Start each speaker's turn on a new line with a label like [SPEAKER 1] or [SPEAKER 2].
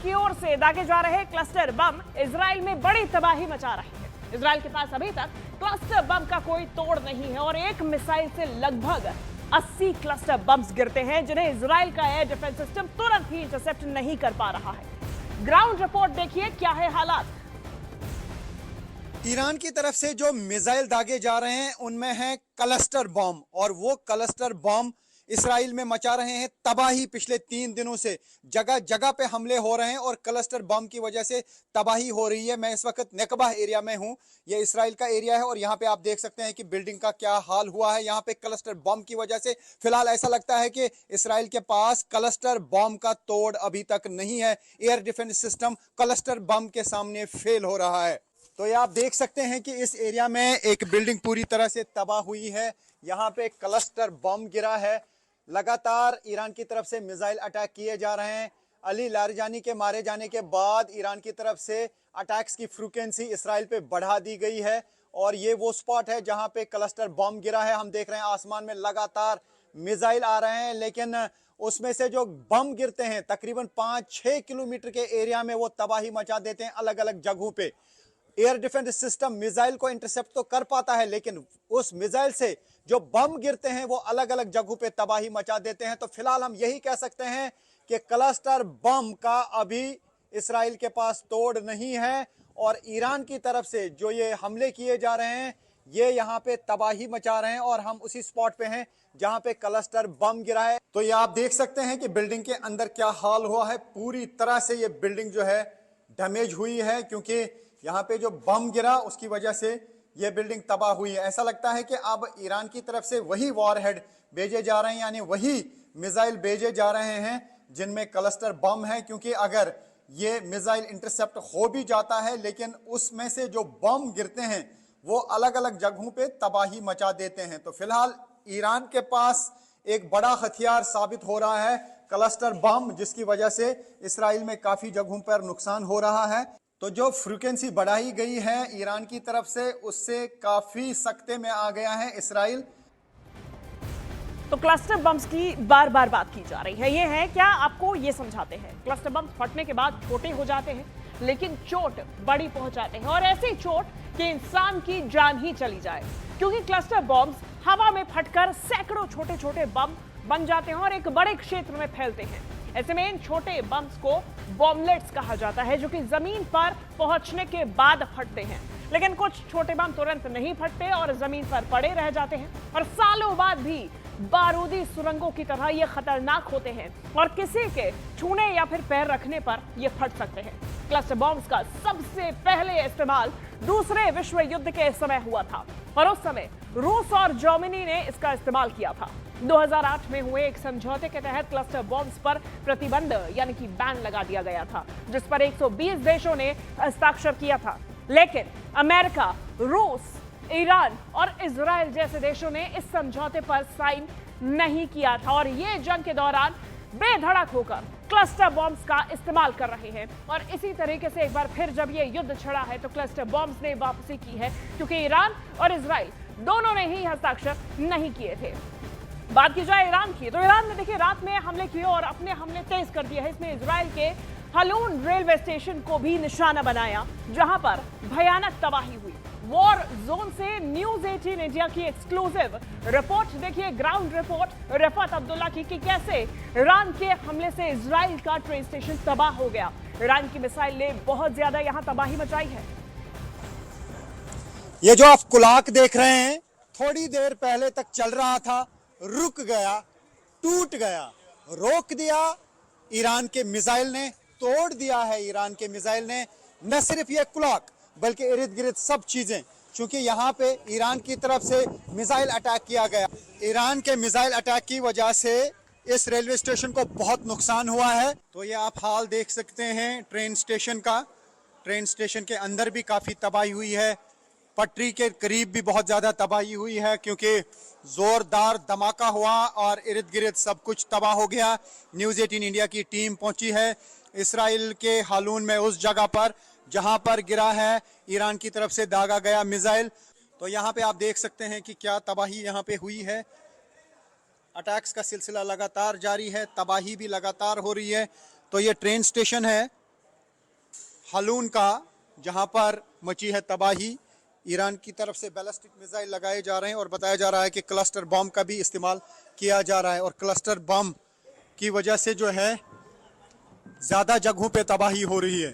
[SPEAKER 1] की ओर से दागे जा रहे क्लस्टर बम इजराइल में बड़ी तबाही मचा रहे हैं। इजराइल के पास अभी तक क्लस्टर बम का कोई तोड़ नहीं है और एक मिसाइल से लगभग 80 क्लस्टर बम्स गिरते हैं, जिन्हें इजराइल का एयर डिफेंस सिस्टम तुरंत ही इंटरसेप्ट नहीं कर पा रहा है। ग्राउंड रिपोर्ट देखिए क्या है हालात।
[SPEAKER 2] ईरान की तरफ से जो मिसाइल दागे जा रहे हैं उनमें है क्लस्टर बम, और वो क्लस्टर बम इसराइल में मचा रहे हैं तबाही। पिछले 3 दिनों से जगह जगह पे हमले हो रहे हैं और क्लस्टर बम की वजह से तबाही हो रही है। मैं इस वक्त नेकबा एरिया में हूं, ये इसराइल का एरिया है और यहाँ पे आप देख सकते हैं कि बिल्डिंग का क्या हाल हुआ है। यहाँ पे क्लस्टर बम की वजह से फिलहाल ऐसा लगता है कि इसराइल के पास क्लस्टर बम का तोड़ अभी तक नहीं है। Air defence system cluster bomb के सामने फेल हो रहा है। तो ये आप देख सकते हैं कि इस एरिया में एक बिल्डिंग पूरी तरह से तबाह हुई है। यहाँ पे क्लस्टर बम गिरा है। लगातार ईरान की तरफ से मिसाइल अटैक किए जा रहे हैं। अली लारिजानी के मारे जाने के बाद ईरान की तरफ से अटैक्स की फ्रीक्वेंसी इसराइल पे बढ़ा दी गई है और ये वो स्पॉट है जहां पे क्लस्टर बम गिरा है। हम देख रहे हैं आसमान में लगातार मिसाइल आ रहे हैं, लेकिन उसमें से जो बम गिरते हैं तकरीबन 5-6 किलोमीटर के एरिया में वो तबाही मचा देते हैं अलग अलग जगहों पे। एयर डिफेंस सिस्टम मिसाइल को इंटरसेप्ट तो कर पाता है, लेकिन उस मिसाइल से जो बम गिरते हैं वो अलग अलग जगहों पे तबाही मचा देते हैं। तो फिलहाल हम यही कह सकते हैं कि क्लस्टर बम का अभी इसराइल के पास तोड़ नहीं है और ईरान की तरफ से जो ये हमले किए जा रहे हैं ये यहाँ पे तबाही मचा रहे हैं और हम उसी स्पॉट पे हैं जहां पे क्लस्टर बम गिरा है। तो ये आप देख सकते हैं कि बिल्डिंग के अंदर क्या हाल हुआ है। पूरी तरह से ये बिल्डिंग जो है डैमेज हुई है, क्योंकि यहाँ पे जो बम गिरा उसकी वजह से ये बिल्डिंग तबाह हुई है। ऐसा लगता है कि अब ईरान की तरफ से वही वॉरहेड भेजे जा रहे हैं, यानी वही मिसाइल भेजे जा रहे हैं जिनमें क्लस्टर बम है, क्योंकि अगर ये मिसाइल इंटरसेप्ट हो भी जाता है लेकिन उसमें से जो बम गिरते हैं वो अलग अलग जगहों पे तबाही मचा देते हैं। तो फिलहाल ईरान के पास एक बड़ा हथियार साबित हो रहा है क्लस्टर बम, जिसकी वजह से इसराइल में काफी जगहों पर नुकसान हो रहा है। तो जो फ्रीक्वेंसी बढ़ाई गई है ईरान की तरफ से उससे काफी सख्ते में आ गया है इसराइल।
[SPEAKER 1] तो क्लस्टर बम्स की बार बार बात की जा रही है। ये है क्या आपको ये समझाते हैं क्लस्टर बम्स फटने के बाद छोटे हो जाते हैं लेकिन चोट बड़ी पहुंचाते हैं, और ऐसी चोट कि इंसान की जान ही चली जाए, क्योंकि क्लस्टर बम्स हवा में फटकर सैकड़ों छोटे छोटे बम बन जाते हैं और एक बड़े क्षेत्र में फैलते हैं। ऐसे में इन छोटे बम्स को बॉम्बलेट्स कहा जाता है, जो कि जमीन पर पहुंचने के बाद फटते हैं। लेकिन कुछ छोटे बम तुरंत नहीं फटते और जमीन पर पड़े रह जाते हैं और सालों बाद भी बारूदी सुरंगों की तरह ये खतरनाक होते हैं और किसी के छूने या फिर पैर रखने पर ये फट सकते हैं। क्लस्टर बॉम्ब्स का सबसे पहले इस्तेमाल दूसरे विश्व युद्ध के समय हुआ था और उस समय रूस और जर्मनी ने इसका इस्तेमाल किया था। 2008 में हुए एक समझौते के तहत क्लस्टर बॉम्ब्स पर प्रतिबंध यानी कि बैन लगा दिया गया था, जिस पर 120 देशों ने हस्ताक्षर किया था। लेकिन अमेरिका, रूस, ईरान और इजराइल जैसे देशों ने इस समझौते पर साइन नहीं किया था और ये जंग के दौरान बेधड़क होकर क्लस्टर बॉम्ब्स का इस्तेमाल कर रहे हैं। और इसी तरीके से एक बार फिर जब ये युद्ध छिड़ा है तो क्लस्टर बॉम्ब्स ने वापसी की है, क्योंकि ईरान और इजराइल दोनों ने ही हस्ताक्षर नहीं किए थे। बात की जाए ईरान की, तो ईरान ने देखिए रात में हमले किए और अपने हमले तेज कर दिए हैं। इसमें इजराइल के हलून रेलवे स्टेशन को भी निशाना बनाया, जहां पर भयानक तबाही हुई। वॉर जोन से न्यूज 18 इंडिया की एक्सक्लूसिव रिपोर्ट देखिए, ग्राउंड रिपोर्ट रफत अब्दुल्ला की कि कैसे ईरान के हमले से इजराइल का ट्रेन स्टेशन तबाह हो गया। ईरान की मिसाइल ने बहुत ज्यादा यहां तबाही मचाई है।
[SPEAKER 2] ये जो आप कुलाक देख रहे हैं थोड़ी देर पहले तक चल रहा था, रुक गया, टूट गया, रोक दिया ईरान के मिसाइल ने, तोड़ दिया है ईरान के मिसाइल ने। न सिर्फ ये कुलाक बल्कि इर्द गिर्द सब चीजें, क्योंकि यहाँ पे ईरान की तरफ से मिसाइल अटैक किया गया। ईरान के मिसाइल अटैक की वजह से इस रेलवे स्टेशन को बहुत नुकसान हुआ है। तो ये आप हाल देख सकते हैं ट्रेन स्टेशन का। ट्रेन स्टेशन के अंदर भी काफी तबाही हुई है, पटरी के करीब भी बहुत ज्यादा तबाही हुई है, क्योंकि जोरदार धमाका हुआ और इर्द गिर्द सब कुछ तबाह हो गया। न्यूज़ 18 इंडिया की टीम पहुंची है इसराइल के हालून में, उस जगह पर जहां पर गिरा है ईरान की तरफ से दागा गया मिसाइल। तो यहाँ पे आप देख सकते हैं कि क्या तबाही यहाँ पे हुई है। अटैक्स का सिलसिला लगातार जारी है, तबाही भी लगातार हो रही है। तो ये ट्रेन स्टेशन है हलून का, जहां पर मची है तबाही। ईरान की तरफ से बैलिस्टिक मिसाइल लगाए जा रहे हैं और बताया जा रहा है कि क्लस्टर बम का भी इस्तेमाल किया जा रहा है और क्लस्टर बम की वजह से जो है ज्यादा जगहों पे तबाही हो रही है।